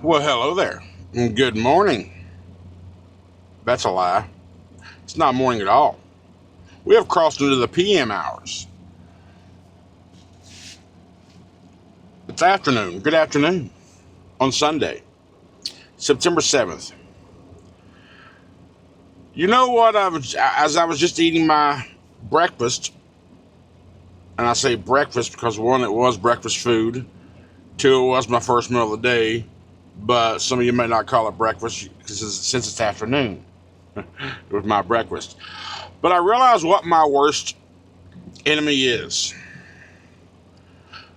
Well, hello there. Good morning. That's a lie. It's not morning at all. We have crossed into the PM hours. It's afternoon. Good afternoon on Sunday, September 7th. You know what? As I was just eating my breakfast, and I say breakfast because one, it was breakfast food. Two, it was my first meal of the day. But some of you may not call it breakfast since it's afternoon. It was my breakfast. But I realized what my worst enemy is.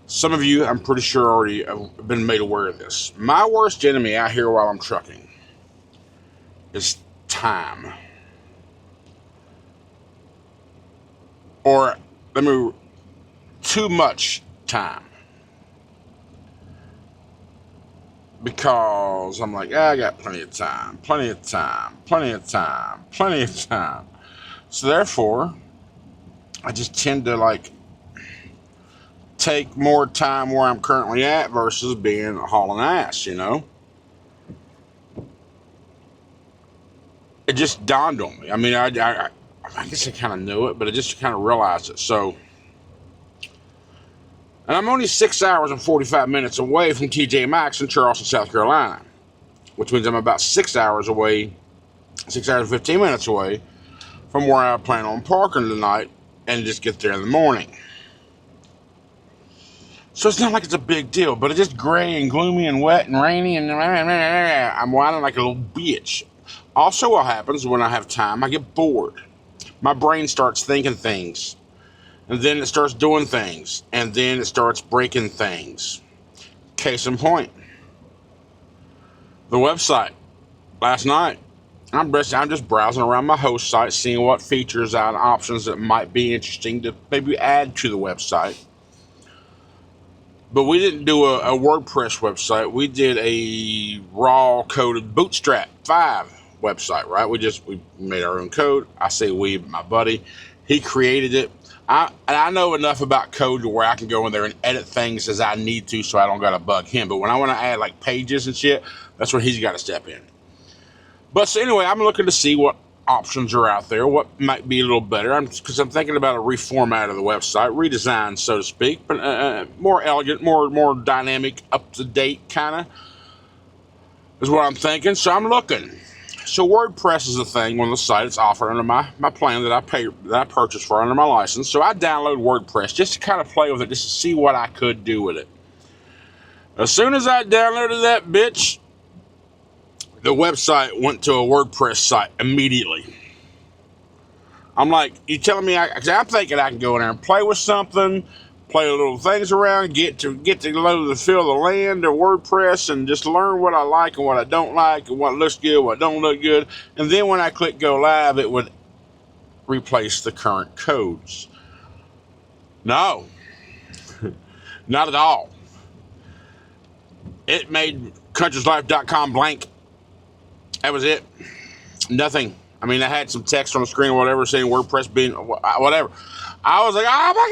Some of you, I'm pretty sure, already have been made aware of this. My worst enemy out here while I'm trucking is time. Or, too much time. Because I'm like, I got plenty of time. So therefore, I just tend to take more time where I'm currently at versus being hauling ass, you know? It just dawned on me. I mean, I guess I kind of knew it, but I just kind of realized it. So, and I'm only 6 hours and 45 minutes away from TJ Maxx in Charleston, South Carolina, which means I'm about 6 hours away, 6 hours and 15 minutes away from where I plan on parking tonight and just get there in the morning. So it's not like it's a big deal, but it's just gray and gloomy and wet and rainy and I'm whining like a little bitch. Also, what happens when I have time, I get bored. My brain starts thinking things, and then it starts doing things, and then it starts breaking things. Case in point, the website. Last night, I'm just browsing around my host site, seeing what features and options that might be interesting to maybe add to the website. But we didn't do a WordPress website. We did a raw coded Bootstrap 5 website, right? We made our own code. I say we, my buddy, he created it. I know enough about code to where I can go in there and edit things as I need to, so I don't gotta bug him. But when I want to add like pages and shit, that's where he's got to step in. But so anyway, I'm looking to see what options are out there, what might be a little better. Because I'm thinking about a reformat of the website, redesign, so to speak, but more elegant, more dynamic, up to date kind of is what I'm thinking. So I'm looking. So WordPress is a thing on the site. It's offered under my plan that I purchased for under my license. So I downloaded WordPress just to kind of play with it, just to see what I could do with it. As soon as I downloaded that bitch, the website went to a WordPress site immediately. I'm like, you telling me? Cause I'm thinking I can go in there and play with something, play little things around, get to the feel of the land or WordPress, and just learn what I like and what I don't like, and what looks good, what don't look good. And then when I click go live, it would replace the current codes. No, not at all. It made countryslife.com blank. That was it. Nothing. I mean, I had some text on the screen or whatever saying WordPress being whatever. I was like, oh my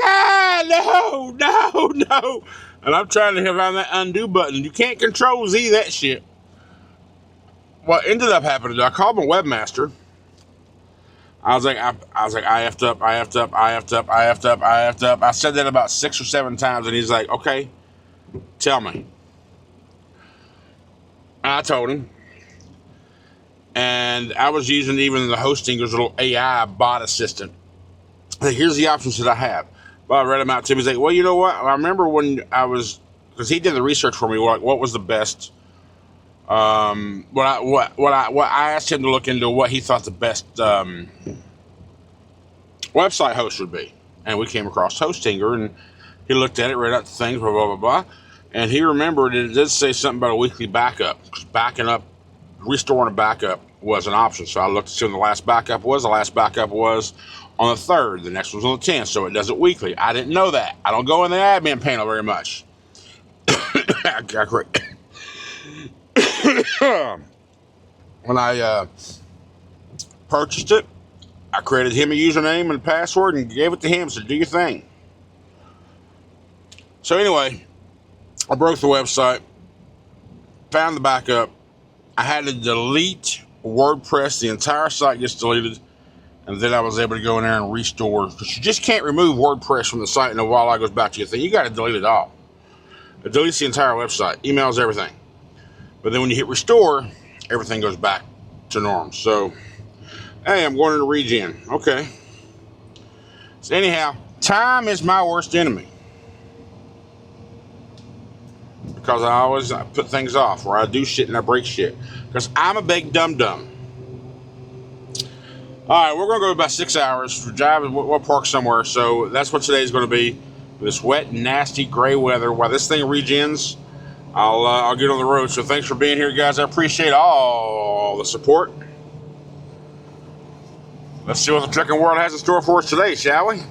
God, no. And I'm trying to find that undo button. You can't control Z that shit. What ended up happening, I called my webmaster. I was like, I effed up. I said that about 6 or 7 times, and he's like, okay, tell me. And I told him. And I was using even the Hostinger's little AI bot assistant. Like, here's the options that I have. Well, I read them out to him. He's like, well, you know what? I remember when because he did the research for me. What was the best? What I asked him to look into what he thought the best website host would be, and we came across Hostinger, and he looked at it, read out the things, blah blah blah, and he remembered it did say something about a weekly backup. Because restoring a backup was an option. So I looked to see when the last backup was. The last backup was on the 3rd. The next one's on the 10th. So it does it weekly. I didn't know that. I don't go in the admin panel very much. When I purchased it, I created him a username and password and gave it to him. So do your thing. So anyway, I broke the website. found the backup. I had to delete WordPress. The entire site gets deleted. And then I was able to go in there and restore. Because you just can't remove WordPress from the site and a while it goes back to your thing. You got to delete it all. It deletes the entire website. Emails, everything. But then when you hit restore, everything goes back to norm. So, hey, I'm going into regen. Okay. So anyhow, time is my worst enemy. Because I always put things off, or I do shit and I break shit. Because I'm a big dum-dum. Alright, we're going to go about 6 hours. We're driving, we'll park somewhere. So that's what today's going to be. This wet, nasty, gray weather. While this thing regens, I'll get on the road. So thanks for being here, guys. I appreciate all the support. Let's see what the trucking world has in store for us today, shall we?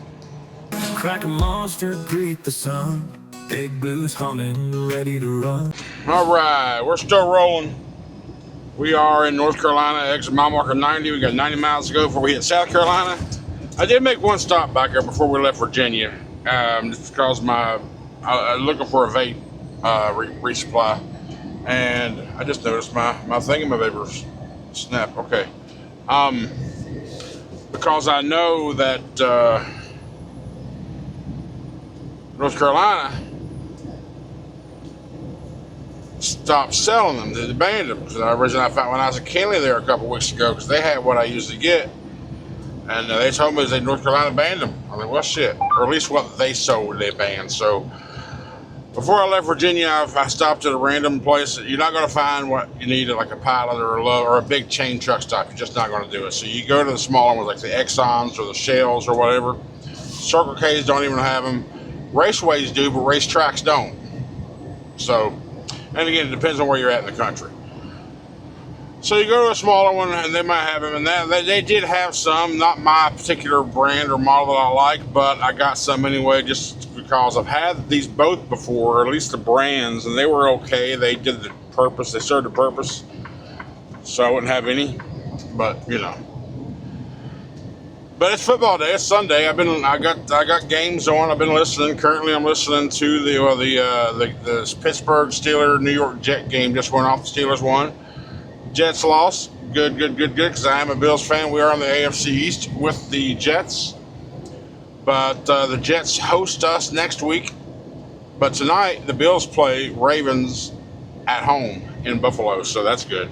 Crack a monster, greet the sun. Big blues humming, ready to run. Alright, we're still rolling. We are in North Carolina, exit mile marker 90. We got 90 miles to go before we hit South Carolina. I did make one stop back there before we left Virginia, just because I was looking for a vape resupply, and I just noticed my thingamabibber snap. Okay, because I know that North Carolina stopped selling them. They banned them. Because originally I found when I was in Kenley there a couple weeks ago, because they had what I usually get, and they told me that North Carolina banned them. I mean, well, shit, or at least what they sold they banned. So before I left Virginia, I stopped at a random place. You're not going to find what you need, like a Pilot or a big chain truck stop. You're just not going to do it. So you go to the smaller ones, like the Exxons or the Shells or whatever. Circle K's don't even have them. Raceways do, but racetracks don't. So. And again, it depends on where you're at in the country. So you go to a smaller one, and they might have them. And they did have some, not my particular brand or model that I like, but I got some anyway, just because I've had these both before, or at least the brands, and they were okay. They did the purpose. They served the purpose. So I wouldn't have any, but you know. But it's football day. It's Sunday. I got games on. I've been listening. Currently, I'm listening to the Pittsburgh Steelers New York Jet game. Just went off. The Steelers won. Jets lost. Good. Because I am a Bills fan. We are on the AFC East with the Jets. But the Jets host us next week. But tonight, the Bills play Ravens at home in Buffalo. So that's good.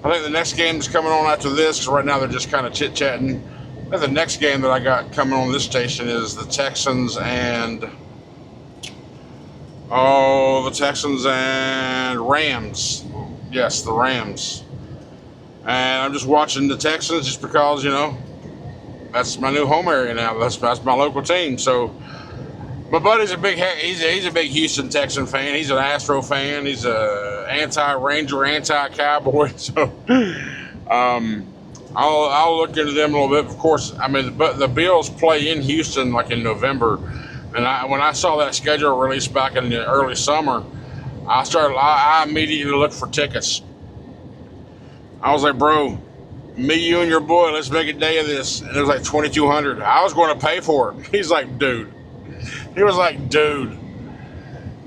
I think the next game is coming on after this. Because right now they're just kind of chit-chatting. The next game that I got coming on this station is the Texans and Rams. Yes, the Rams. And I'm just watching the Texans just because, you know, that's my new home area now. That's my local team. So my buddy's he's a big Houston Texan fan. He's an Astro fan. He's a anti-Ranger, anti-Cowboy. So I'll look into them a little bit. Of course, I mean, the Bills play in Houston like in November, and when I saw that schedule released back in the early summer, I immediately looked for tickets. I was like, bro, me, you, and your boy, let's make a day of this. And it was like $2,200. I was going to pay for it. He was like, dude,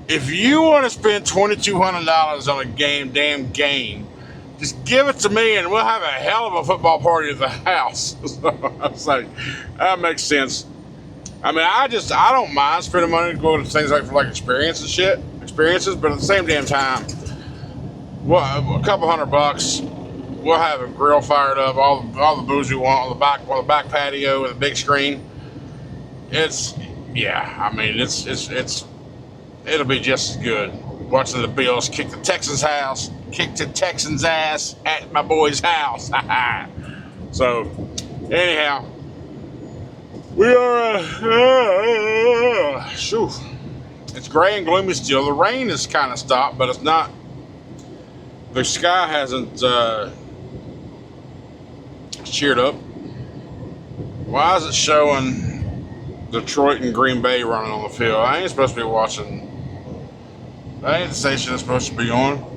if you want to spend $2,200 on a damn game. Just give it to me and we'll have a hell of a football party at the house. So I was like, that makes sense. I mean, I don't mind spending money to go to things like for like experiences, but at the same damn time, well, a couple $100, we'll have a grill fired up, all the booze we want on the back patio with a big screen. It'll be just as good. Watching the Bills kick the Texans' ass at my boy's house. So, anyhow, we are. It's gray and gloomy still. The rain has kind of stopped, but it's not. The sky hasn't cheered up. Why is it showing Detroit and Green Bay running on the field? I ain't supposed to be watching. That ain't the station it's supposed to be on.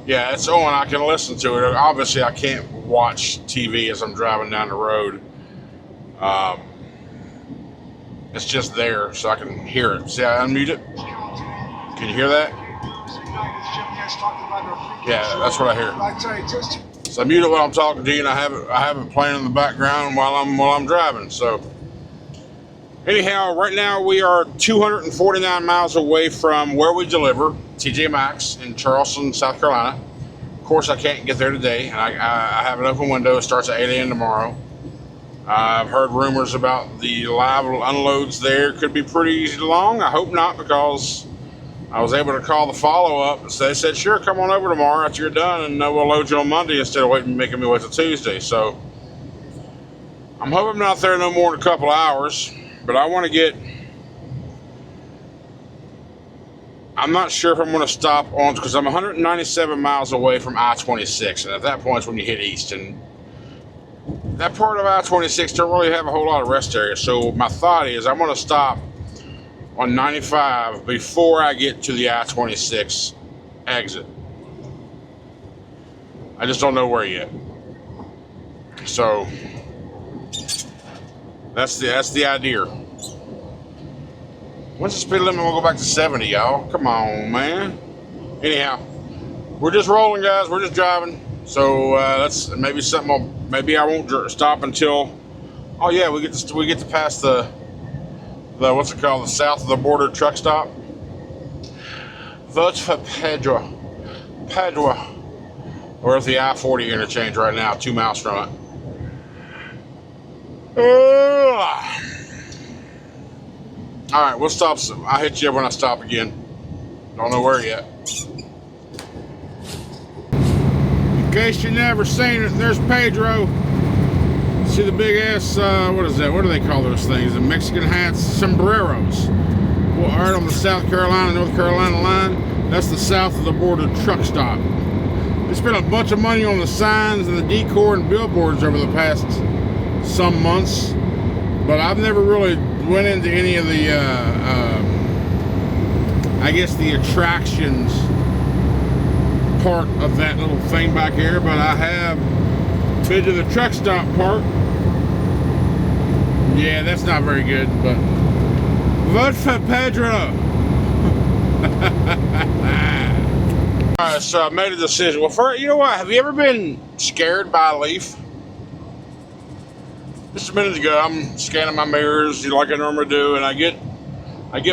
Yeah, it's on. I can listen to it. Obviously, I can't watch TV as I'm driving down the road. It's just there, so I can hear it. See, I unmute it. Can you hear that? Yeah, that's what I hear. So I muted while I'm talking to you, and I have it playing in the background while I'm driving. So anyhow, right now we are 249 miles away from where we deliver, TJ Maxx in Charleston, South Carolina. Of course, I can't get there today, and I have an open window. It starts at 8 a.m. tomorrow. I've heard rumors about the live unloads there could be pretty long. I hope not, because I was able to call the follow-up. So they said, sure, come on over tomorrow after you're done, and we'll load you on Monday instead of making me wait till Tuesday. So I'm hoping I'm not there no more than a couple hours, but I want to get... I'm not sure if I'm going to stop on, because I'm 197 miles away from I-26, and at that point is when you hit east, and that part of I-26 don't really have a whole lot of rest areas. So my thought is I'm going to stop on 95 before I get to the I-26 exit. I just don't know where yet. So that's the idea. When's the speed limit? We'll go back to 70, y'all. Come on, man. Anyhow, we're just rolling, guys. We're just driving. So that's maybe something. Maybe I won't stop until. Oh yeah, we get to pass the what's it called? The south of the border truck stop. Votes for Padua. We're at the I-40 interchange right now, 2 miles from it. All right, we'll stop. I'll hit you when I stop again. Don't know where yet. In case you never seen it, there's Pedro. See the big ass, what is that? What do they call those things? The Mexican hats, sombreros. Well, right on the South Carolina, North Carolina line. That's the south of the border truck stop. They spent a bunch of money on the signs and the decor and billboards over the past some months, but I've never really went into any of the, I guess the attractions part of that little thing back here, but I have been to the truck stop part. Yeah, that's not very good, but vote for Pedro. Alright, so I made a decision. Well, first, you know what? Have you ever been scared by a leaf? Just a minute ago, I'm scanning my mirrors like I normally do, and I get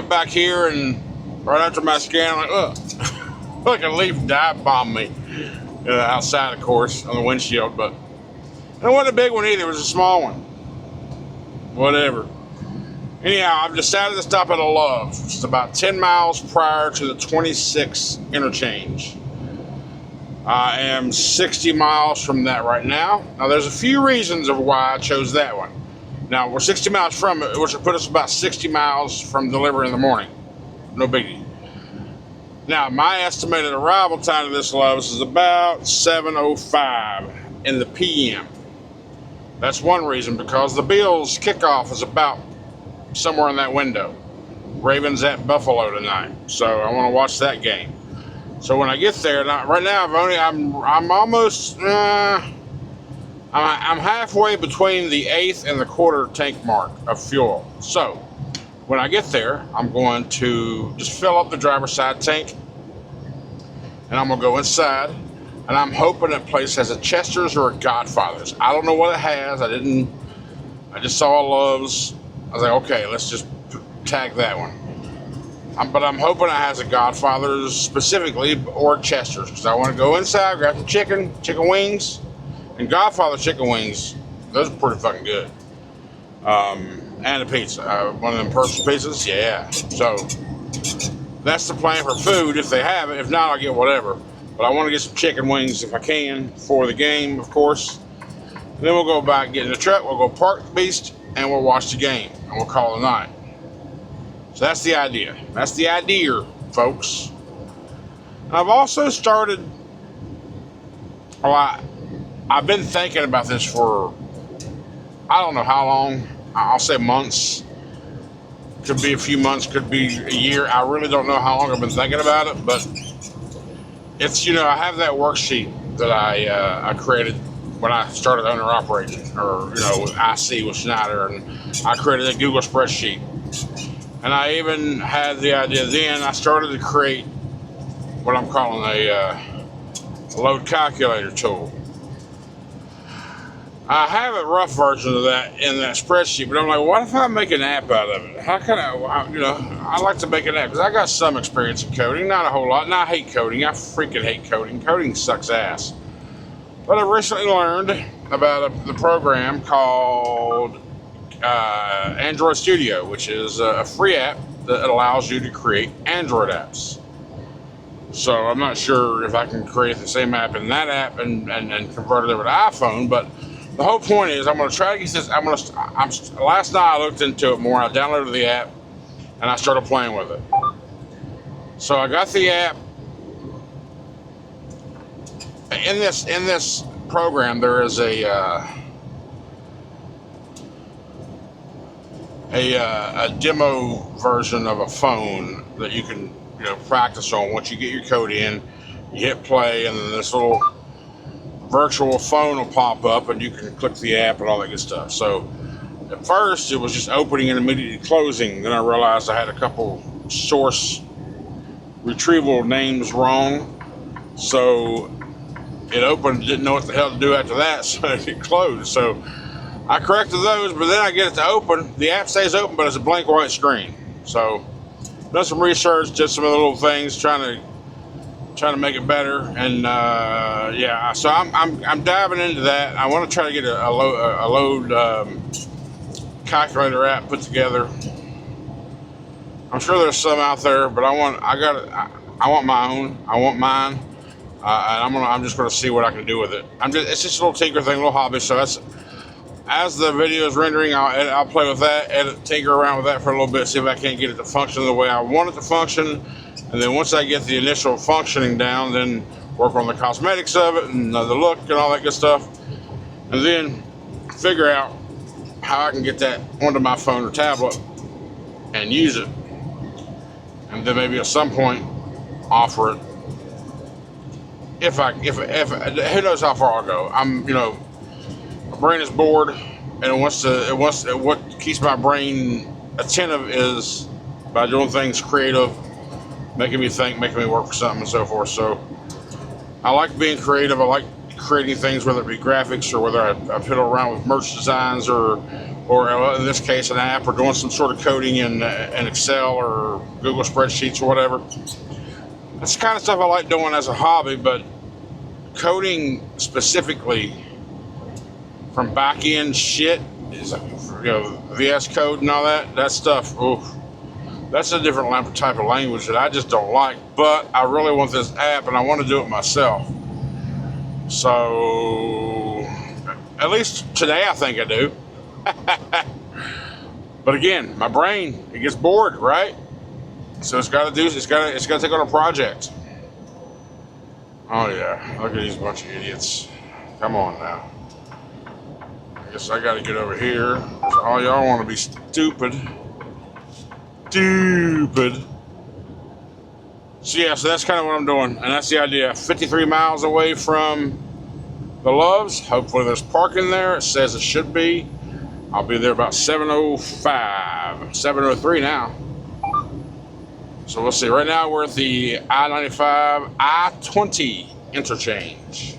back here, and right after my scan, I'm like, ugh, like a leaf dive bombed me outside, of course, on the windshield. But it wasn't a big one either; it was a small one. Whatever. Anyhow, I've decided to stop at a Love's, which is about 10 miles prior to the 26 interchange. I am 60 miles from that right now. Now, there's a few reasons of why I chose that one. Now, we're 60 miles from it, which will put us about 60 miles from delivery in the morning. No biggie. Now, my estimated arrival time to this Love's is about 7:05 in the PM. That's one reason, because the Bills kickoff is about somewhere in that window. Ravens at Buffalo tonight, so I want to watch that game. So when I get there, right now I'm almost I'm halfway between the eighth and the quarter tank mark of fuel. So when I get there, I'm going to just fill up the driver's side tank, and I'm gonna go inside, and I'm hoping that place has a Chester's or a Godfather's. I don't know what it has. I just saw a Love's. I was like, okay, let's just tag that one. But I'm hoping it has a Godfather's specifically, or Chester's, because I want to go inside, grab the chicken wings, and Godfather chicken wings. Those are pretty fucking good. And a pizza, one of them personal pizzas, yeah. So that's the plan for food if they have it. If not, I'll get whatever. But I want to get some chicken wings if I can for the game, of course. And then we'll go back, get in the truck, we'll go park the beast, and we'll watch the game, and we'll call it a night. So that's the idea. That's the idea, folks. I've also started, I've been thinking about this for, I don't know how long. I'll say months. Could be a few months, could be a year. I really don't know how long I've been thinking about it, but it's, I have that worksheet that I created when I started owner-operating, or, with IC with Schneider, and I created a Google spreadsheet. And I even had the idea then, I started to create what I'm calling a load calculator tool. I have a rough version of that in that spreadsheet, but I'm like, what if I make an app out of it? How can I, you know, I like to make an app because I got some experience in coding, not a whole lot, and I hate coding. I freaking hate coding. Coding sucks ass. But I recently learned about the program called Android Studio, which is a free app that allows you to create Android apps. So I'm not sure if I can create the same app in that app and convert it over to iPhone, but the whole point is I'm going to try to get this. Last night I looked into it more. I downloaded the app and I started playing with it. So I got the app. In this program, there is a demo version of a phone that you can practice on. Once you get your code in, you hit play, and then this little virtual phone will pop up, and you can click the app and all that good stuff. So at first, it was just opening and immediately closing. Then I realized I had a couple source retrieval names wrong, so it opened, didn't know what the hell to do after that, so it closed. So I corrected those, but then I get it to open. The app stays open, but it's a blank white screen. So done some research, did some other little things, trying to make it better, and yeah. So I'm diving into that. I want to try to get a load calculator app put together. I'm sure there's some out there, but I want my own. I want mine. And I'm just gonna see what I can do with it. It's just a little tinker thing, a little hobby. So as the video is rendering, I'll play with that, tinker around with that for a little bit, see if I can't get it to function the way I want it to function. And then once I get the initial functioning down, then work on the cosmetics of it and the look and all that good stuff. And then figure out how I can get that onto my phone or tablet and use it. And then maybe at some point offer it. If who knows how far I'll go. My brain is bored, and what keeps my brain attentive is by doing things creative, making me think, making me work for something, and so forth. So I like being creative. I like creating things, whether it be graphics or whether I fiddle around with merch designs or in this case an app, or doing some sort of coding in Excel or Google spreadsheets or whatever. That's the kind of stuff I like doing as a hobby, but coding specifically from back-end shit is, VS Code and all that stuff, oof, that's a different type of language that I just don't like, but I really want this app and I want to do it myself. So, at least today I think I do. But again, my brain, it gets bored, right? So it's got to take on a project. Oh yeah, look at these bunch of idiots. Come on now. I guess I got to get over here. All y'all want to be stupid. So yeah, so that's kind of what I'm doing, and that's the idea. 53 miles away from the Loves. Hopefully there's parking there. It says it should be. I'll be there about 7:05, 7:03 now. So we'll see. Right now we're at the I-95, I-20 interchange.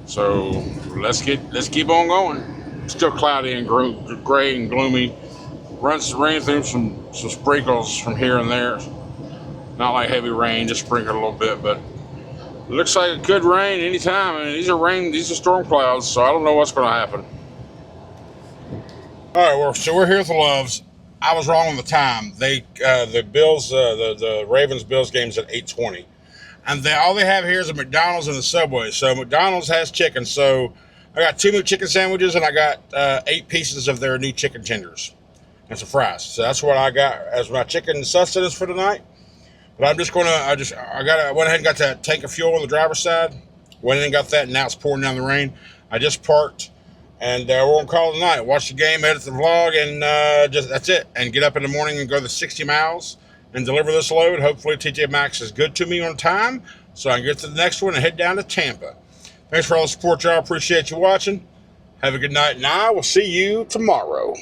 So let's keep on going. It's still cloudy and gray and gloomy. Rain through some sprinkles from here and there. Not like heavy rain, just sprinkled a little bit, but it looks like it could rain anytime. I mean, these are storm clouds, so I don't know what's going to happen. All right, so we're here at the Loves. I was wrong on the time. The Ravens Bills game's at 8:20, and all they have here is a McDonald's and a Subway. So McDonald's has chicken. So I got 2 new chicken sandwiches, and I got 8 pieces of their new chicken tenders and some fries. So that's what I got as my chicken sustenance for tonight. But I'm just gonna, I went ahead and got that tank of fuel on the driver's side. Went in and got that, and now it's pouring down the rain. I just parked, and we're gonna call it a night. Watch the game, edit the vlog, and that's it. And get up in the morning and go the 60 miles and deliver this load. Hopefully TJ Maxx is good to me on time, so I can get to the next one and head down to Tampa. Thanks for all the support, y'all. Appreciate you watching. Have a good night, and I will see you tomorrow.